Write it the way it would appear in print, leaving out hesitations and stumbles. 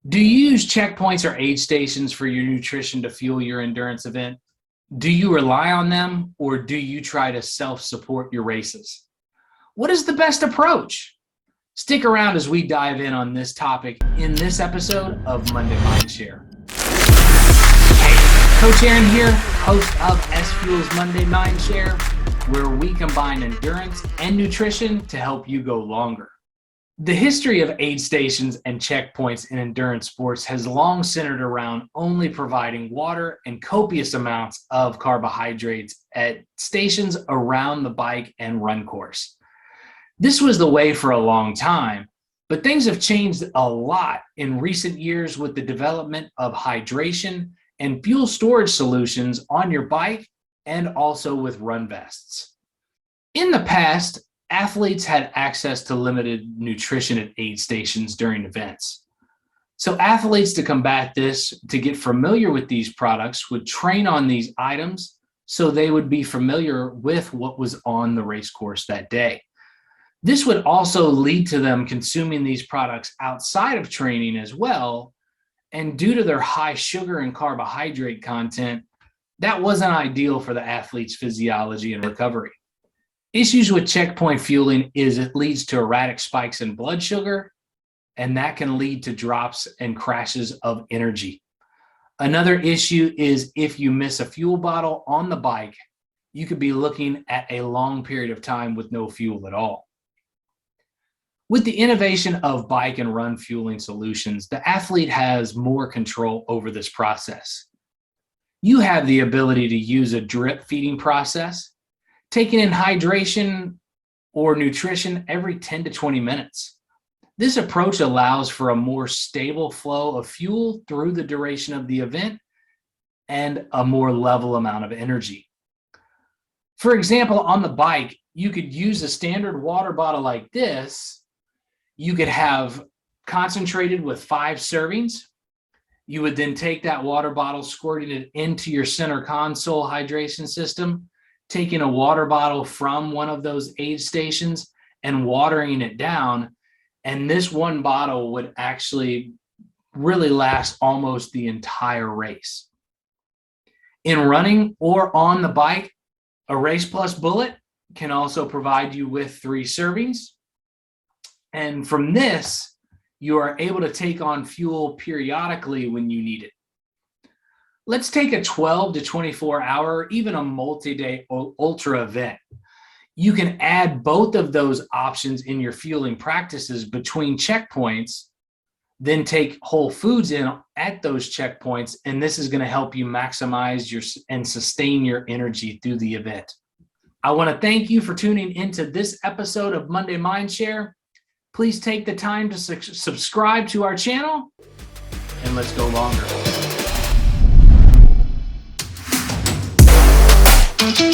Do you use checkpoints or aid stations for your nutrition to fuel your endurance event? Do you rely on them, or do you try to self-support your races? What is the best approach? Stick around as we dive in on this topic in this episode of Monday Mindshare. Hey, Coach Aaron here, host of SFuels Monday Mindshare, where we combine endurance and nutrition to help you go longer. The history of aid stations and checkpoints in endurance sports has long centered around only providing water and copious amounts of carbohydrates at stations around the bike and run course. This was the way for a long time, but things have changed a lot in recent years with the development of hydration and fuel storage solutions on your bike and also with run vests. In the past, athletes had access to limited nutrition at aid stations during events. So athletes, to combat this, to get familiar with these products, would train on these items so they would be familiar with what was on the race course that day. This would also lead to them consuming these products outside of training as well. And due to their high sugar and carbohydrate content, that wasn't ideal for the athlete's physiology and recovery. Issues with checkpoint fueling is it leads to erratic spikes in blood sugar, and that can lead to drops and crashes of energy. Another issue is if you miss a fuel bottle on the bike, you could be looking at a long period of time with no fuel at all. With the innovation of bike and run fueling solutions, the athlete has more control over this process. You have the ability to use a drip feeding process, taking in hydration or nutrition every 10 to 20 minutes. This approach allows for a more stable flow of fuel through the duration of the event and a more level amount of energy. For example, on the bike, you could use a standard water bottle like this. You could have concentrated with 5 servings. You would then take that water bottle, squirting it into your center console hydration system, taking a water bottle from one of those aid stations and watering it down. And this one bottle would actually really last almost the entire race. In running or on the bike, a Race Plus Bullet can also provide you with 3 servings. And from this, you are able to take on fuel periodically when you need it. Let's take a 12 to 24 hour, even a multi-day ultra event. You can add both of those options in your fueling practices between checkpoints, then take whole foods in at those checkpoints, and this is going to help you maximize and sustain your energy through the event. I want to thank you for tuning into this episode of Monday Mindshare. Please take the time to subscribe to our channel, and let's go longer. Thank you.